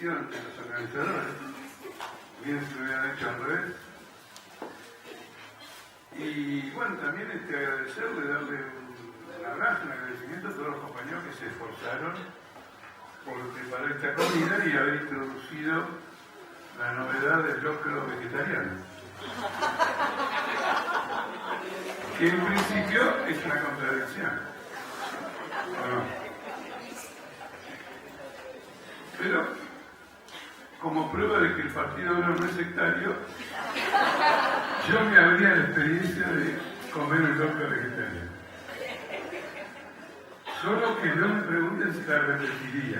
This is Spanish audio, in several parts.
decisión de los organizadores, bien se lo hubieran hecho al revés. Y bueno, también agradecerle, darle un abrazo, un agradecimiento a todos los compañeros que se esforzaron por preparar esta comida y haber introducido la novedad del locro vegetariano. Que en principio es una contradicción. Bueno, pero como prueba de que el Partido Obrero no es sectario, yo me habría la experiencia de comer el locro vegetariano. Solo que no me pregunten si la repetiría.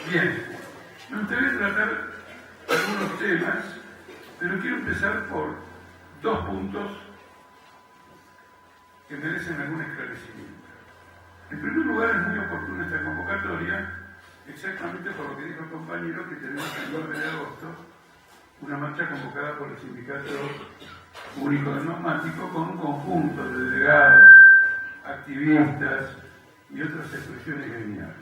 Bien, me gustaría tratar algunos temas, pero quiero empezar por dos puntos que merecen algún esclarecimiento. En primer lugar, es muy oportuna esta convocatoria, exactamente por lo que dijo el compañero, que tenemos el 9 de agosto una marcha convocada por el Sindicato Único de Neumáticos con un conjunto de delegados, activistas y otras expresiones gremiales.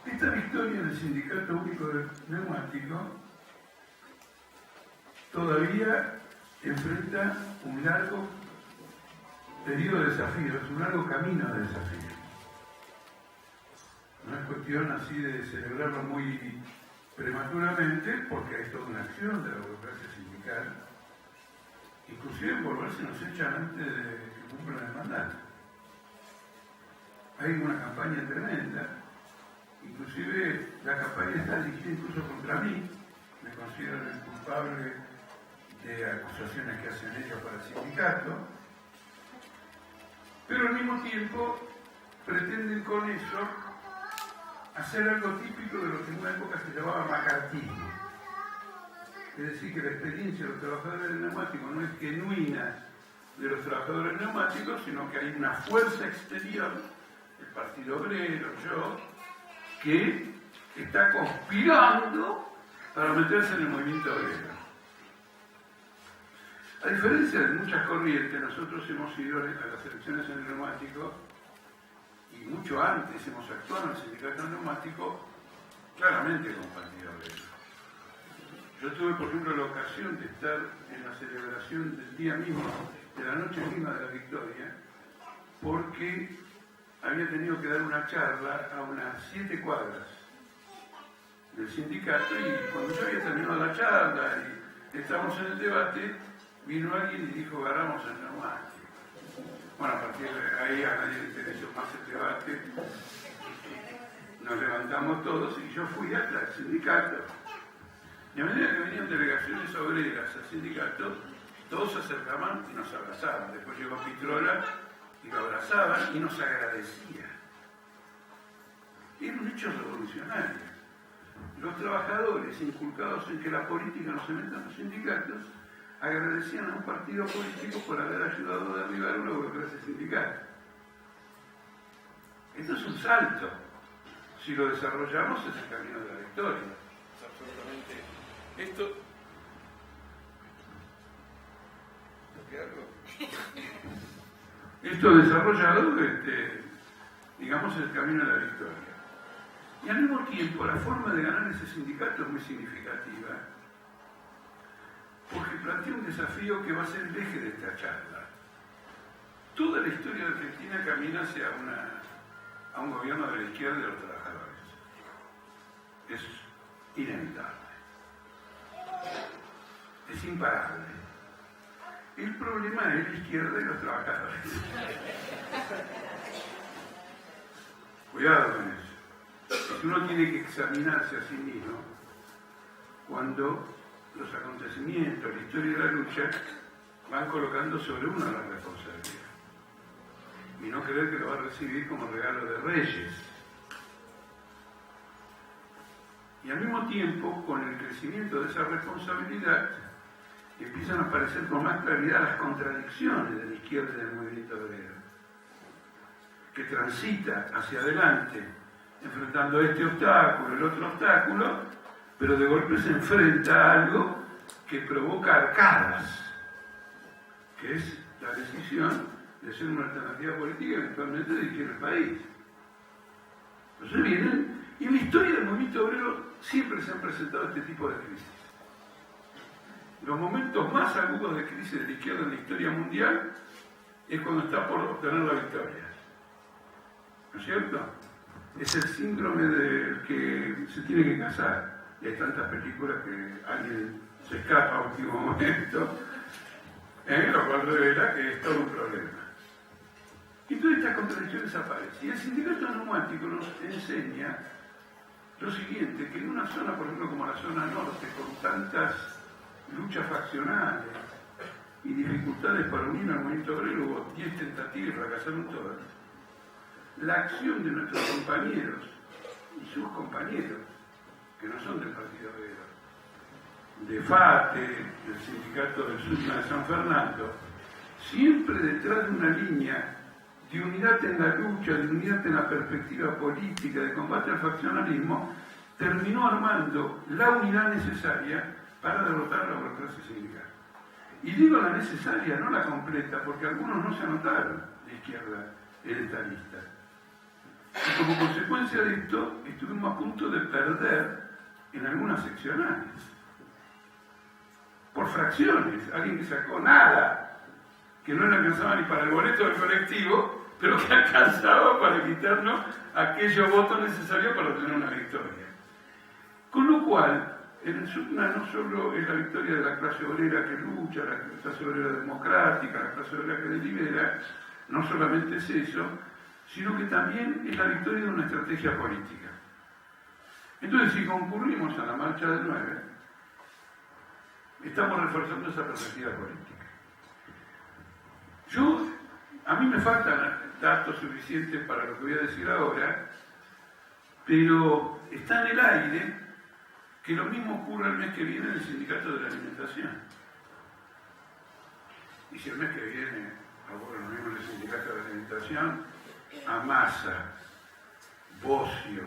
Esta victoria del Sindicato Único de Neumáticos todavía enfrenta un largo periodo de desafíos, un largo camino de desafíos. No es cuestión así de celebrarlo muy prematuramente, porque hay toda una acción de la burocracia sindical, inclusive en volverse nos echan antes de que cumplan el mandato. Hay una campaña tremenda, inclusive la campaña está dirigida incluso contra mí, me consideran el culpable de acusaciones que hacen ellos para el sindicato, pero al mismo tiempo pretenden con eso hacer algo típico de lo que en una época se llamaba macartismo. Es decir, que la experiencia de los trabajadores neumáticos no es genuina de los trabajadores neumáticos, sino que hay una fuerza exterior, el Partido Obrero, yo, que está conspirando para meterse en el movimiento obrero. A diferencia de muchas corrientes, nosotros hemos ido a las elecciones en el neumático y mucho antes hemos actuado en el sindicato neumático claramente con Partido Obrero. Yo tuve, por ejemplo, la ocasión de estar en la celebración del día mismo, de la noche misma de la victoria, porque había tenido que dar una charla a unas 7 cuadras del sindicato y cuando yo había terminado la charla y estábamos en el debate, vino alguien y dijo, agarramos el neumático. Bueno, a partir de ahí a nadie le interesó más el debate. Nos levantamos todos y yo fui hasta el sindicato. Y a medida que venían delegaciones obreras al sindicato, todos se acercaban y nos abrazaban. Después llegó Pitrola y lo abrazaban y nos agradecían. Era un hecho revolucionario. Los trabajadores, inculcados en que la política no se meta en los sindicatos, agradecían a un partido político por haber ayudado a derribar una burocracia sindical. Esto es un salto. Si lo desarrollamos es el camino de la victoria. Es absolutamente... Esto... Esto desarrollado, digamos, es el camino de la victoria. Y al mismo tiempo, la forma de ganar ese sindicato es muy significativa, porque plantea un desafío que va a ser el eje de esta charla. Toda la historia de Argentina camina hacia a un gobierno de la izquierda y de los trabajadores. Es inevitable. Es imparable. El problema es la izquierda y los trabajadores. Cuidado con eso. Uno tiene que examinarse a sí mismo cuando los acontecimientos, la historia de la lucha, van colocando sobre uno la responsabilidad. Y no creer que lo va a recibir como regalo de reyes. Y al mismo tiempo, con el crecimiento de esa responsabilidad, empiezan a aparecer con más claridad las contradicciones de la izquierda y del movimiento obrero, que transita hacia adelante, enfrentando este obstáculo, el otro obstáculo, pero de golpe se enfrenta a algo que provoca arcadas, que es la decisión de ser una alternativa política, eventualmente dirigir el país. Entonces vienen, y en la historia del movimiento obrero siempre se han presentado este tipo de crisis. Los momentos más agudos de crisis de la izquierda en la historia mundial es cuando está por obtener la victoria. ¿No es cierto? Es el síndrome del que se tiene que casar. Y hay tantas películas que alguien se escapa a último momento, lo cual revela que es todo un problema. Y todas estas contradicciones aparecen. Y el sindicato neumático nos enseña lo siguiente, que en una zona, por ejemplo, como la zona norte, con tantas luchas faccionales y dificultades para unir al movimiento obrero, hubo 10 tentativas y fracasaron todas. La acción de nuestros compañeros y sus compañeros, que no son del Partido Obrero, de FATE, del Sindicato del Sur de San Fernando, siempre detrás de una línea de unidad en la lucha, de unidad en la perspectiva política, de combate al faccionalismo, terminó armando la unidad necesaria para derrotar la burocracia sindical. Y digo la necesaria, no la completa, porque algunos no se anotaron de izquierda electoralista. Y como consecuencia de esto, estuvimos a punto de perder en algunas seccionales. Por fracciones, alguien que sacó nada, que no le alcanzaba ni para el boleto del colectivo, pero que alcanzaba para quitarnos aquellos votos necesarios para obtener una victoria. Con lo cual, en el SUTNA no solo es la victoria de la clase obrera que lucha, la clase obrera democrática, la clase obrera que delibera, no solamente es eso, sino que también es la victoria de una estrategia política. Entonces, si concurrimos a la marcha del 9, estamos reforzando esa perspectiva política. A mí me faltan datos suficientes para lo que voy a decir ahora, pero está en el aire que lo mismo ocurre el mes que viene en el Sindicato de la Alimentación. Y si el mes que viene ocurre lo mismo en el Sindicato de la Alimentación, a Massa, Bossio,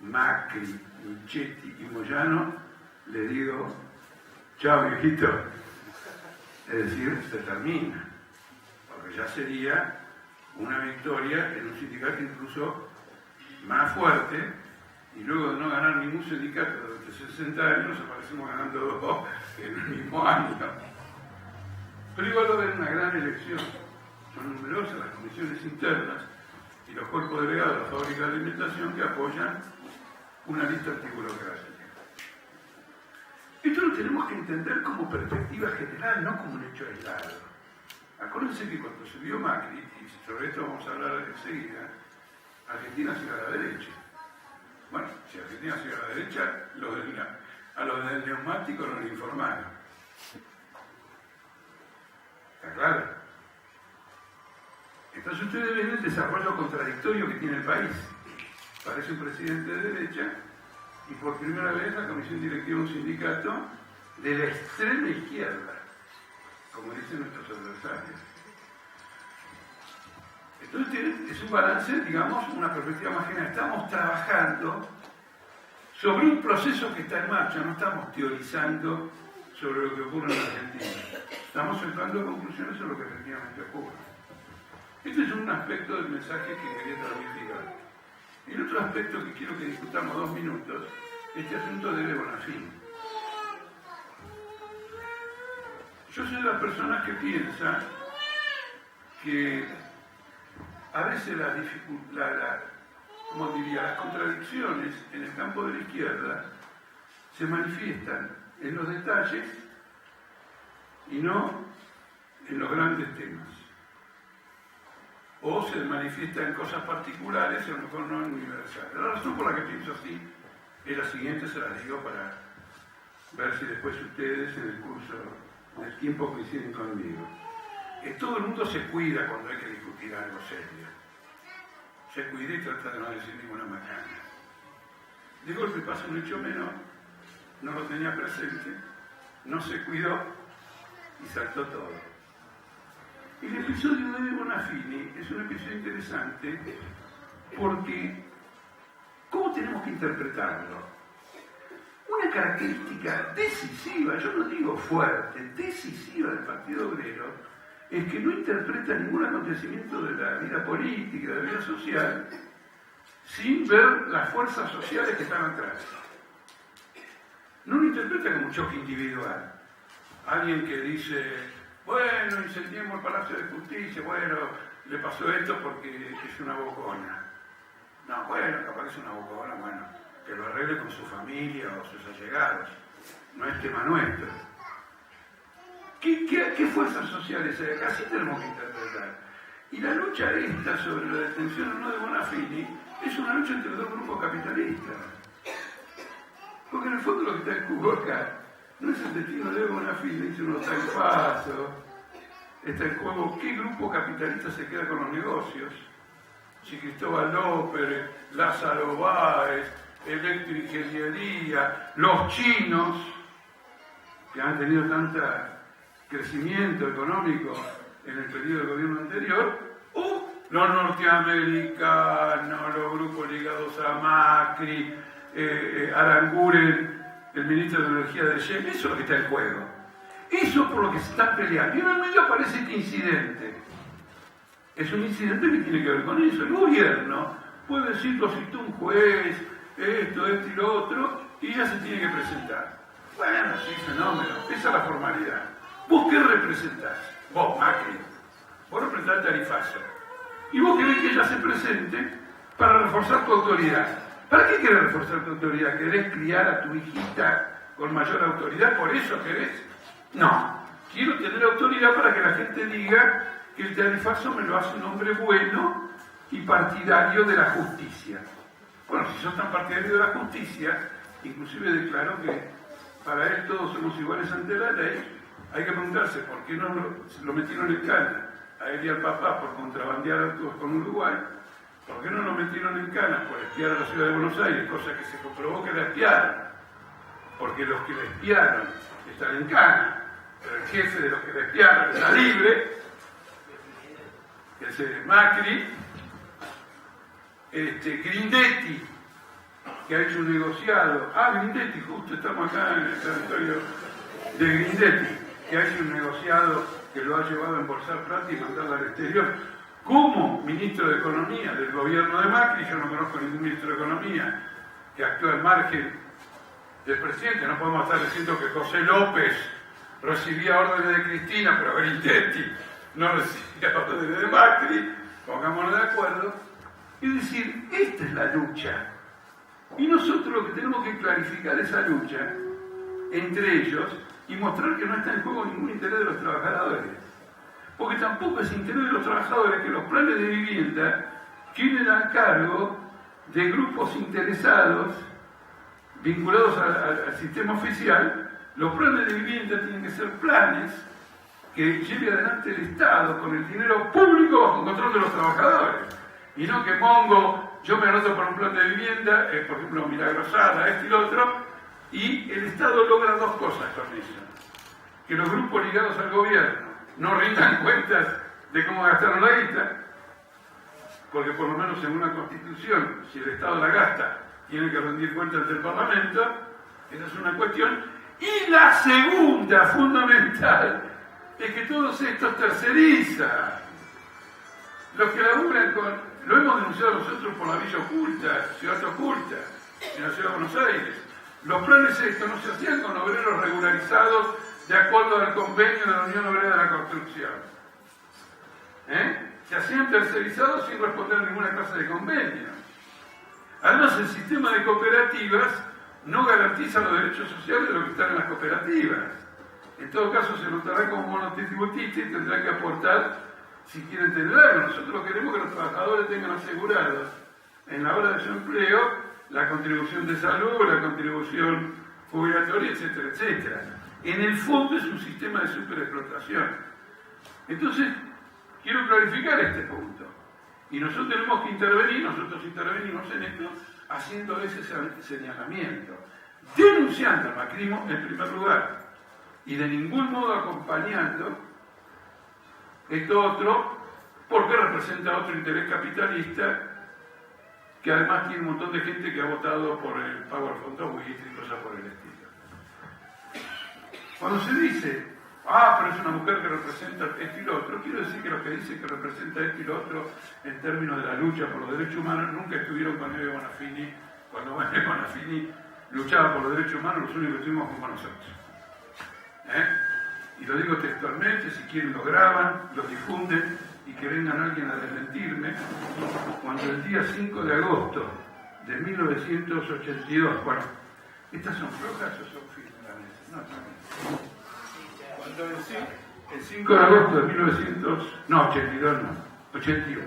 Macri, Michetti y Moyano le digo, chao viejito, es decir, se termina, porque ya sería una victoria en un sindicato incluso más fuerte, y luego de no ganar ningún sindicato durante 60 años, aparecemos ganando 2 en el mismo año. Pero igual va a haber una gran elección, son numerosas las comisiones internas y los cuerpos delegados de la fábrica de alimentación que apoyan una lista antiburocrática. Esto lo tenemos que entender como perspectiva general, no como un hecho aislado. Acuérdense que cuando se vio Macri, y sobre esto vamos a hablar enseguida, Argentina se iba a la derecha. Bueno, si Argentina se iba a la derecha, a los del neumático nos informaron. ¿Está claro? Entonces ustedes ven el desarrollo contradictorio que tiene el país. Parece un presidente de derecha y por primera vez la comisión directiva de un sindicato de la extrema izquierda, como dicen nuestros adversarios. Entonces es un balance, digamos, una perspectiva más general. Estamos trabajando sobre un proceso que está en marcha, no estamos teorizando sobre lo que ocurre en Argentina. Estamos sacando conclusiones sobre lo que efectivamente ocurre. Este es un aspecto del mensaje que quería transmitir. El otro aspecto que quiero que discutamos 2 minutos, este asunto de Bonafini. Yo soy de las personas que piensan que a veces las contradicciones en el campo de la izquierda se manifiestan en los detalles y no en los grandes temas. O se manifiesta en cosas particulares y a lo mejor no en universales. La razón por la que pienso así es la siguiente, se la digo para ver si después ustedes en el curso del tiempo coinciden conmigo. Todo el mundo se cuida cuando hay que discutir algo serio. Se cuida y trata de no decir ninguna macana. De golpe pasa un hecho menor, no lo tenía presente, no se cuidó y saltó todo. El episodio de Bonafini es un episodio interesante porque ¿cómo tenemos que interpretarlo? Una característica decisiva, yo no digo fuerte, decisiva del Partido Obrero es que no interpreta ningún acontecimiento de la vida política, de la vida social, sin ver las fuerzas sociales que están atrás. No lo interpreta como un choque individual. Alguien que dice, bueno, incendiemos el Palacio de Justicia, bueno, le pasó esto porque es una bocona. No, bueno, capaz que es una bocona, bueno, que lo arregle con su familia o sus allegados. No es tema nuestro. ¿Qué fuerzas sociales hay? Así tenemos que interpretar. Y la lucha esta sobre la detención o no de Bonafini es una lucha entre dos grupos capitalistas. Porque en el fondo lo que está en juego acá no es el destino de Bonafini, es unos taifazos. Está en juego qué grupo capitalista se queda con los negocios. Si Cristóbal López, Lázaro Báez, Electroingeniería, los chinos, que han tenido tanto crecimiento económico en el periodo del gobierno anterior, o los norteamericanos, los grupos ligados a Macri, Aranguren, el ministro de Energía de Shell, eso es lo que está en juego. Eso es por lo que se están peleando. Y en el medio aparece este incidente. Es un incidente que tiene que ver con eso. El gobierno puede decir, lo citó un juez, esto y lo otro, y ya se tiene que presentar. Bueno, sí, fenómeno. Esa es la formalidad. ¿Vos qué representás? Vos, Macri. Vos representás el tarifazo. Y vos querés que ella se presente para reforzar tu autoridad. ¿Para qué querés reforzar tu autoridad? ¿Querés criar a tu hijita con mayor autoridad? ¿Por eso querés? No. Quiero tener autoridad para que la gente diga que el tarifazo me lo hace un hombre bueno y partidario de la justicia. Bueno, si sos tan partidario de la justicia, inclusive declaró que para él todos somos iguales ante la ley, hay que preguntarse por qué no lo metieron en cana a él y al papá por contrabandear autos con Uruguay, por qué no lo metieron en cana por espiar a la ciudad de Buenos Aires, cosa que se comprobó que la espiaron, porque los que la espiaron están en cana, pero el jefe de los que la espiaron está libre, que es Macri, Grindetti, que ha hecho un negociado, Grindetti, justo estamos acá en el territorio de Grindetti, que ha hecho un negociado que lo ha llevado a embolsar plata y mandarla al exterior. Como ministro de Economía del gobierno de Macri, yo no conozco ningún ministro de Economía que actúe al margen del presidente. No podemos estar diciendo que José López recibía órdenes de Cristina, pero Grindetti no recibía órdenes de Macri, pongámonos de acuerdo. Es decir, esta es la lucha. Y nosotros lo que tenemos que clarificar esa lucha entre ellos y mostrar que no está en juego ningún interés de los trabajadores. Porque tampoco es interés de los trabajadores que los planes de vivienda queden a cargo de grupos interesados vinculados al sistema oficial. Los planes de vivienda tienen que ser planes que lleve adelante el Estado con el dinero público bajo control de los trabajadores. Y no que pongo, yo me anoto por un plan de vivienda, por ejemplo, Milagrosada, este y lo otro, y el Estado logra dos cosas con eso. Que los grupos ligados al gobierno no rindan cuentas de cómo gastaron la guita, porque por lo menos en una constitución, si el Estado la gasta, tiene que rendir cuentas ante el Parlamento, esa es una cuestión. Y la segunda, fundamental, es que todos estos tercerizan. Los que laburan lo hemos denunciado nosotros por la Villa Oculta, Ciudad Oculta, en la Ciudad de Buenos Aires. Los planes estos no se hacían con obreros regularizados de acuerdo al convenio de la Unión Obrera de la Construcción. Se hacían tercerizados sin responder a ninguna clase de convenio. Además, el sistema de cooperativas no garantiza los derechos sociales de los que están en las cooperativas. En todo caso, se notará como monotributista y tendrá que aportar si quieren tener algo. Nosotros queremos que los trabajadores tengan asegurados en la hora de su empleo la contribución de salud, la contribución jubilatoria, etcétera, etcétera. En el fondo es un sistema de superexplotación. Entonces, quiero clarificar este punto. Y nosotros tenemos que intervenir, nosotros intervenimos en esto, haciendo ese señalamiento, denunciando al macrismo en primer lugar, y de ningún modo acompañando esto otro, porque representa otro interés capitalista, que además tiene un montón de gente que ha votado por el pago al fondo y cosas por el estilo. Cuando se dice Ah, pero es una mujer que representa esto y lo otro. Quiero decir que los que dicen que representa esto y lo otro en términos de la lucha por los derechos humanos nunca estuvieron con Eve Bonafini. Cuando Eve Bonafini luchaba por los derechos humanos, los únicos que estuvimos fuimos nosotros. Y lo digo textualmente, si quieren lo graban, lo difunden y que vengan alguien a desmentirme. Cuando el día 5 de agosto de 1982, bueno, ¿estas son flojas o son firmes? No, son. Cuando el 5 de agosto de 81,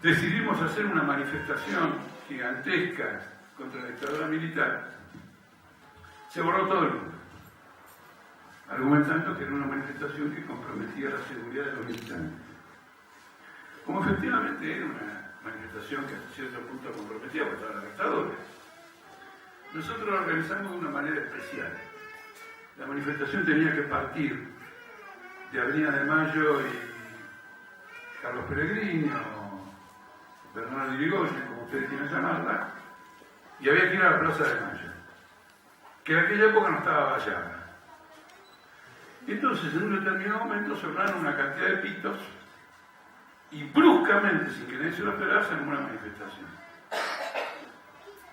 decidimos hacer una manifestación gigantesca contra la dictadura militar, se borró todo el mundo, argumentando que era una manifestación que comprometía la seguridad de los militantes. Como efectivamente era una manifestación que hasta cierto punto comprometía porque estaban los dictadores, nosotros la organizamos de una manera especial. La manifestación tenía que partir de Avenida de Mayo y Carlos Peregrino, Bernardo Irigoyen, como ustedes quieran llamarla, y había que ir a la Plaza de Mayo, que en aquella época no estaba vallada. Entonces, en un determinado momento sonaron una cantidad de pitos y bruscamente, sin que nadie se lo esperara, se armó una manifestación.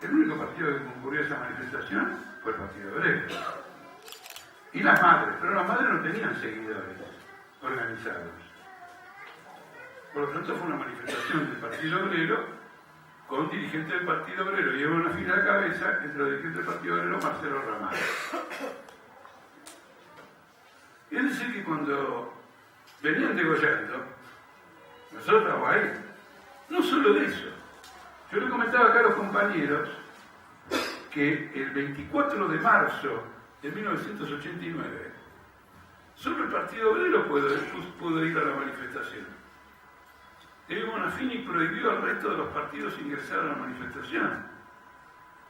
El único partido que concurrió a esa manifestación fue el Partido Obrero. Y las madres, pero las madres no tenían seguidores organizados. Por lo tanto, fue una manifestación del Partido Obrero con dirigentes del Partido Obrero y Eve Bonafini a la cabeza, entre los dirigentes del Partido Obrero, Marcelo Ramalho. Es decir, que cuando venían degollando, nosotros estábamos ahí. No solo de eso. Yo le comentaba acá a los compañeros que el 24 de marzo de 1989, solo el Partido Obrero pudo ir a la manifestación. Eve Bonafini prohibió al resto de los partidos ingresar a la manifestación,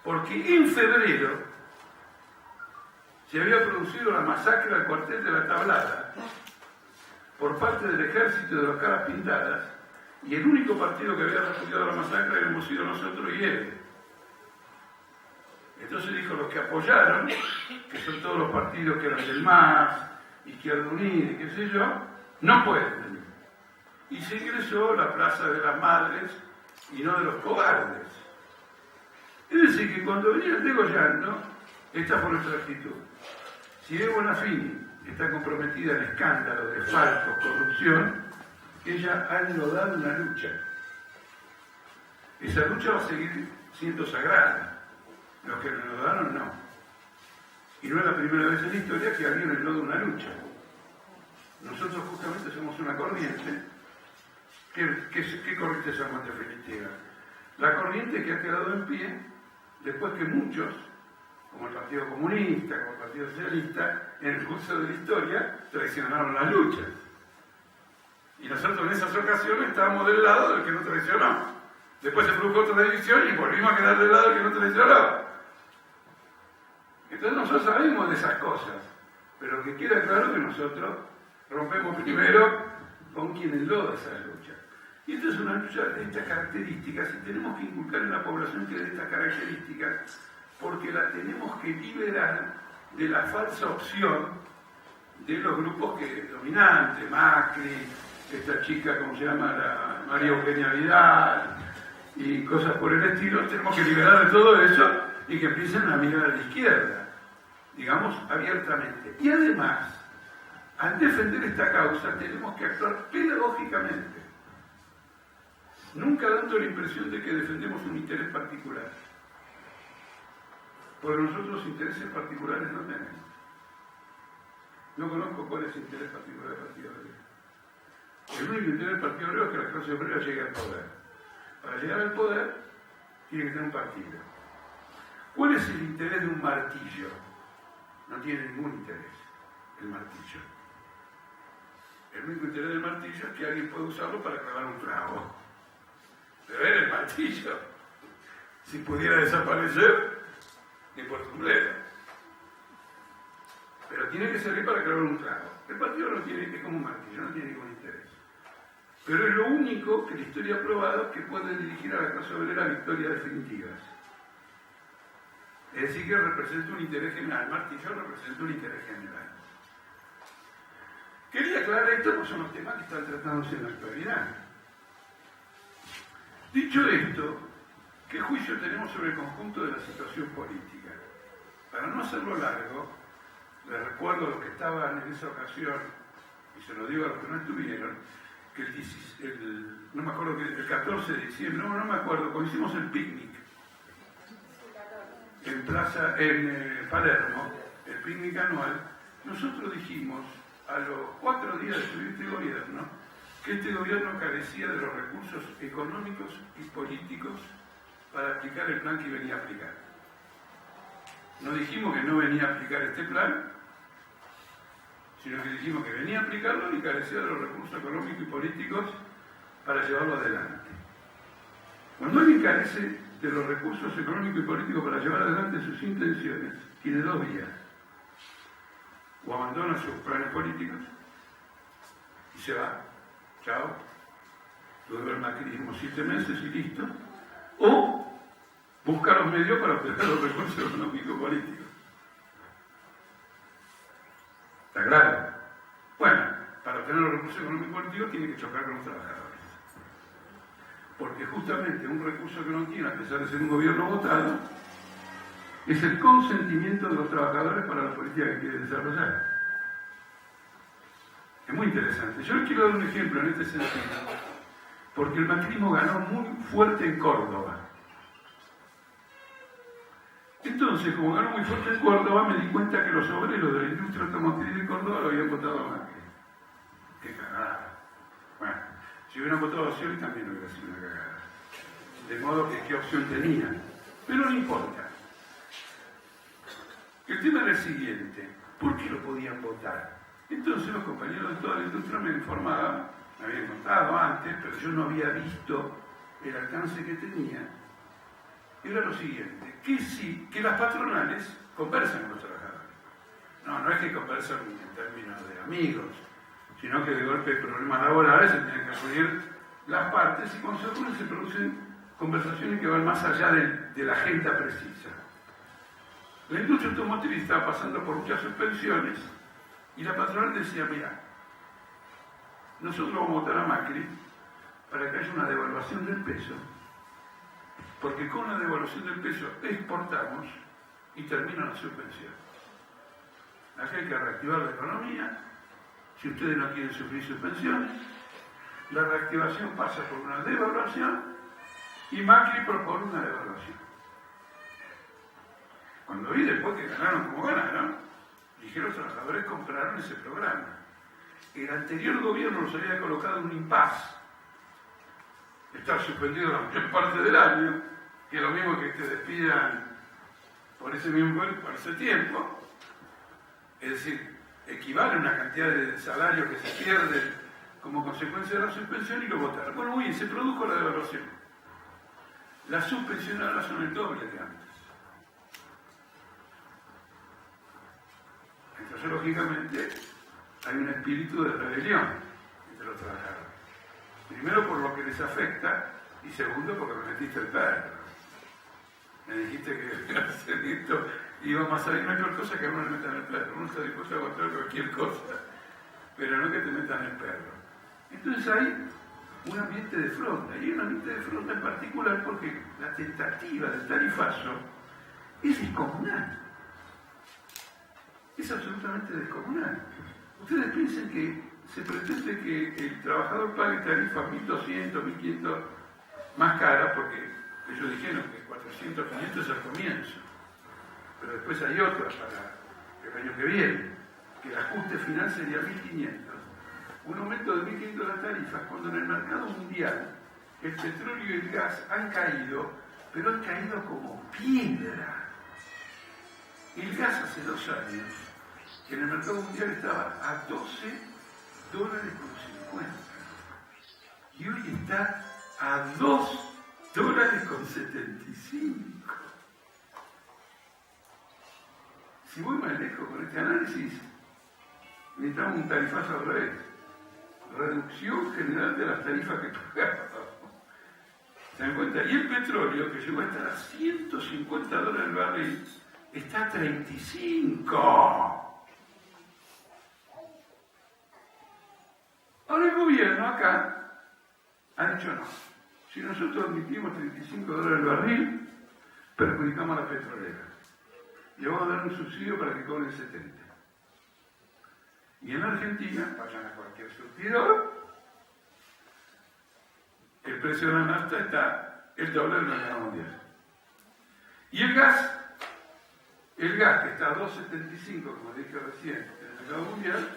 porque en febrero se había producido la masacre al cuartel de la Tablada por parte del ejército de los caras pintadas, y el único partido que había repudiado la masacre habíamos sido nosotros y él. Entonces dijo, los que apoyaron, que son todos los partidos que eran del MAS, Izquierda Unida y qué sé yo, no pueden venir. Y se ingresó la Plaza de las Madres y no de los cobardes. Es decir, que cuando venían degollando, esta fue nuestra actitud. Si Eve Bonafini está comprometida en escándalos de falsos, corrupción, ella ha enlodado una lucha. Esa lucha va a seguir siendo sagrada. Los que lo enlodaron, no. Y no es la primera vez en la historia que alguien enloda una lucha. Nosotros justamente somos una corriente. ¿Qué corriente somos en definitiva? La corriente que ha quedado en pie después que muchos, como el Partido Comunista, como el Partido Socialista, en el curso de la historia, traicionaron las luchas. Y nosotros en esas ocasiones estábamos del lado del que no traicionó. Después se produjo otra división y volvimos a quedar del lado del que no traicionó. Entonces nosotros sabemos de esas cosas, pero que queda claro que nosotros rompemos primero con quien enloda esa lucha. Y esta es una lucha de estas características y tenemos que inculcar en la población que es de estas características porque la tenemos que liberar de la falsa opción de los grupos dominantes, Macri, esta chica, ¿cómo se llama? María Eugenia Vidal y cosas por el estilo. Tenemos que liberar de todo eso y que empiecen a mirar a la izquierda, digamos, abiertamente. Y además, al defender esta causa, tenemos que actuar pedagógicamente, nunca dando la impresión de que defendemos un interés particular, porque nosotros intereses particulares no tenemos. No conozco cuál es el interés particular del Partido Obrero. El único interés del Partido Obrero es que la clase obrera llegue al poder. Para llegar al poder, tiene que tener un partido. ¿Cuál es el interés de un martillo? No tiene ningún interés el martillo. El único interés del martillo es que alguien pueda usarlo para clavar un clavo. Pero era el martillo. Si pudiera desaparecer, ni por sombrero. Pero tiene que servir para clavar un clavo. El partido no tiene, es como un martillo, no tiene ningún interés. Pero es lo único que la historia ha probado que puede dirigir a la clase obrera a victorias definitivas. Es decir, que representa un interés general. El martillo representa un interés general. Quería aclarar esto porque son los temas que están tratándose en la actualidad. Dicho esto, ¿qué juicio tenemos sobre el conjunto de la situación política? Para no hacerlo largo, les recuerdo a los que estaban en esa ocasión, y se lo digo a los que no estuvieron, que no me acuerdo, el 14 de diciembre, no me acuerdo, cuando hicimos el picnic en Palermo, el picnic anual, nosotros dijimos a los 4 días de subir este gobierno que este gobierno carecía de los recursos económicos y políticos para aplicar el plan que venía a aplicar. No dijimos que no venía a aplicar este plan, sino que dijimos que venía a aplicarlo y carecía de los recursos económicos y políticos para llevarlo adelante. Cuando alguien carece de los recursos económicos y políticos para llevar adelante sus intenciones, tiene 2 vías. O abandona sus planes políticos y se va. Chao. Luego el macrismo 7 meses y listo. O busca los medios para obtener los recursos económicos y políticos. ¿Está claro? Bueno, para obtener los recursos económicos y políticos tiene que chocar con los trabajadores. Porque justamente un recurso que no tiene, a pesar de ser un gobierno votado, es el consentimiento de los trabajadores para la política que quiere desarrollar. Es muy interesante. Yo les quiero dar un ejemplo en este sentido, porque el macrismo ganó muy fuerte en Córdoba. Entonces, como ganó muy fuerte en Córdoba, me di cuenta que los obreros de la industria automotriz de Córdoba lo habían votado a Macri. ¡Qué cagada! Bueno, si hubieran votado a Scioli también hubiera sido una cagada. De modo que, ¿qué opción tenía? Pero no importa. El tema era el siguiente: ¿por qué lo podían votar? Entonces los compañeros de toda la industria me informaban, me habían contado antes, pero yo no había visto el alcance que tenía. Era lo siguiente: que las patronales conversan con los trabajadores. No es que conversan en términos de amigos, sino que de golpe de problemas laborales se tienen que reunir las partes y con seguro se producen conversaciones que van más allá de la agenda precisa. La industria automotriz estaba pasando por muchas suspensiones y la patronal decía: mira, nosotros vamos a votar a Macri para que haya una devaluación del peso, porque con la devaluación del peso exportamos y termina la suspensión. Aquí hay que reactivar la economía. Si ustedes no quieren sufrir suspensiones, la reactivación pasa por una devaluación y Macri propone una devaluación. Cuando vi después que ganaron como ganaron, dije: los trabajadores compraron ese programa. El anterior gobierno los había colocado en un impasse. Estar suspendido la mayor parte del año, que es lo mismo que te despidan por ese tiempo. Es decir, equivale a una cantidad de salarios que se pierden como consecuencia de la suspensión y lo votaron. Bueno, muy bien, se produjo la devaluación. Las suspensiones ahora son el doble de antes. Entonces, lógicamente, hay un espíritu de rebelión entre los trabajadores. Primero por lo que les afecta y segundo porque me metiste el perro. Me dijiste que hacer esto íbamos a salir mejor cosa que a uno le metan el perro. Uno está dispuesto a aguantar cualquier cosa, pero no que te metan el perro. Entonces hay un ambiente de fronda, y hay un ambiente de fronda en particular porque la tentativa del tarifazo es descomunal. Es absolutamente descomunal. Ustedes piensen que se pretende que el trabajador pague tarifas 1.200, 1.500 más caras, porque ellos dijeron que 400, 500 es el comienzo, pero después hay otras para el año que viene, que el ajuste final sería 1.500. Un aumento de 1.500 las tarifas, cuando en el mercado mundial el petróleo y el gas han caído, pero han caído como piedra. El gas hace 2 años, que en el mercado mundial estaba a $12.50 y hoy está a $2.75. Si voy más lejos con este análisis, necesitamos un tarifazo al revés. Reducción general de las tarifas que pagamos. ¿Se dan cuenta? Y el petróleo, que llegó a estar a $150 el barril, está a 35. Ahora el gobierno acá ha dicho no. Si nosotros admitimos $35 el barril, perjudicamos a la petrolera. Le vamos a dar un subsidio para que cobren 70. Y en Argentina, vayan a cualquier surtidor, el precio de la nafta está el doble del mercado mundial. Y el gas que está a 2,75, como dije recién, en el mercado mundial,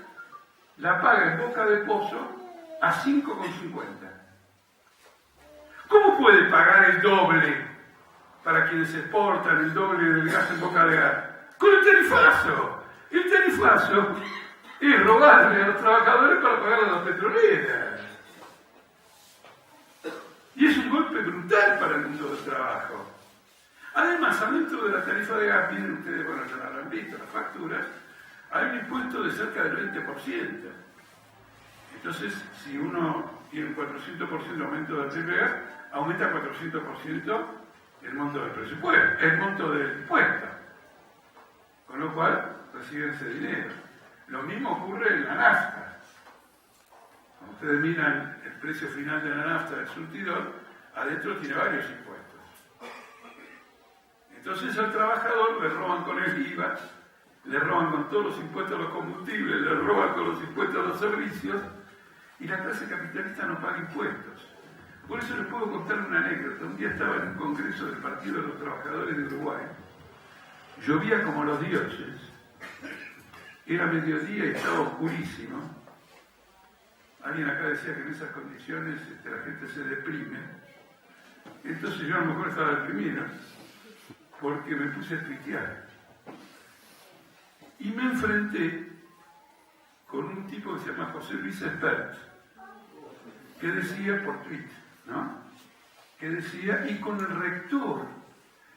la paga en boca de pozo a 5,50. ¿Cómo puede pagar el doble para quienes exportan el doble del gas en boca de gas? Con el tarifazo. El tarifazo es robarle a los trabajadores para pagar a las petroleras. Y es un golpe brutal para el mundo del trabajo. Además, adentro de la tarifa de gas, miren ustedes, bueno, ya lo habrán visto, las facturas, hay un impuesto de cerca del 20%. Entonces, si uno tiene un 400% de aumento del TVA, aumenta 400% el monto del presupuesto, el monto del impuesto. Con lo cual, reciben ese dinero. Lo mismo ocurre en la nafta. Cuando ustedes miran el precio final de la nafta del surtidor, adentro tiene varios impuestos. Entonces al trabajador le roban con el IVA, le roban con todos los impuestos a los combustibles, le roban con los impuestos a los servicios, y la clase capitalista no paga impuestos. Por eso les puedo contar una anécdota. Un día estaba en un congreso del Partido de los Trabajadores de Uruguay. Llovía como los dioses. Era mediodía y estaba oscurísimo. Alguien acá decía que en esas condiciones la gente se deprime. Entonces yo a lo mejor estaba deprimido porque me puse a tuitear. Y me enfrenté con un tipo que se llama José Luis Espert, que decía por tweet, ¿no? Que decía, y con el rector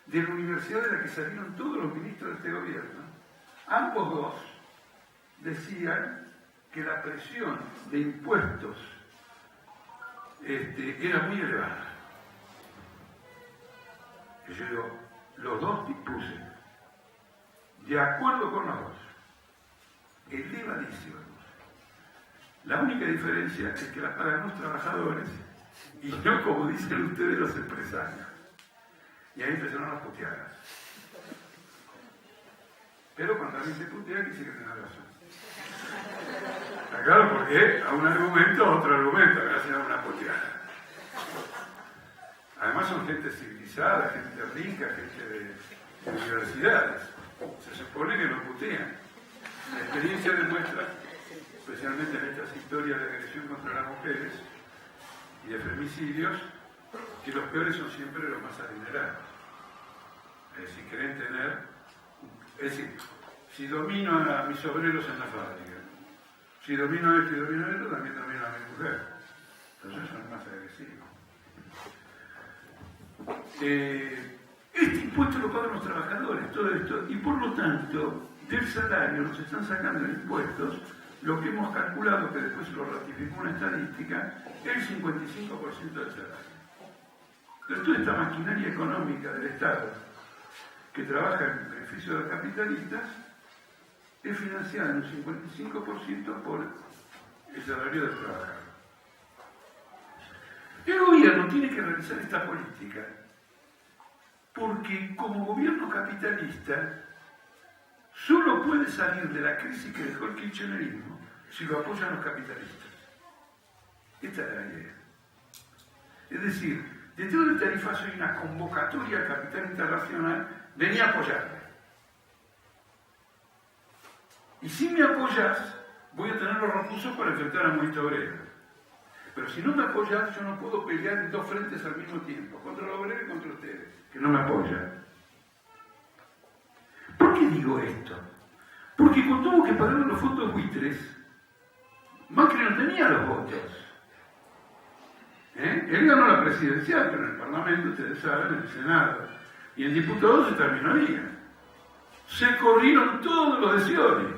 de la universidad de la que salieron todos los ministros de este gobierno, ambos dos decían que la presión de impuestos era muy elevada. Y yo digo, los dos dispuse, de acuerdo con los dos, elevadísimo. La única diferencia es que la pagan los trabajadores y no como dicen ustedes los empresarios. Y ahí empezaron las puteadas. Pero cuando alguien se putea, quise que tenga razón. ¿Está claro? Porque a un argumento a otro argumento, gracias a una puteada. Además son gente civilizada, gente rica, gente de universidades. Se supone que no putean. La experiencia demuestra, especialmente en estas historias de agresión contra las mujeres y de femicidios, que los peores son siempre los más adinerados. Es decir, quieren tener... Es decir, si domino a mis obreros en la fábrica, si domino a esto y domino a esto, también domino a mi mujer. Entonces son más agresivos. Este impuesto lo pagan los trabajadores, todo esto, y por lo tanto, del salario nos están sacando en impuestos lo que hemos calculado, que después lo ratificó una estadística, el 55% del salario. Pero toda esta maquinaria económica del Estado, que trabaja en beneficio de los capitalistas, es financiada en un 55% por el salario del trabajador. El gobierno tiene que realizar esta política porque como gobierno capitalista solo puede salir de la crisis que dejó el kirchnerismo si lo apoyan los capitalistas. Esta es la idea. Es decir, dentro del tarifazo hay una convocatoria al capital internacional, venía a apoyarme. Y si me apoyas, voy a tener los recursos para enfrentar al movimiento obrero. Pero si no me apoyas, yo no puedo pelear en dos frentes al mismo tiempo, contra los obreros y contra ustedes, que no me apoyan. ¿Por qué digo esto? Porque cuando hubo que pagar los fondos buitres, Macri no tenía los votos. Él ganó la presidencial, pero en el Parlamento, ustedes saben, en el Senado y en diputados se terminaría. Se corrieron todos los de Scioli,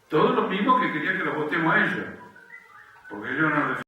todos los mismos que querían que los votemos a ellos, porque ellos no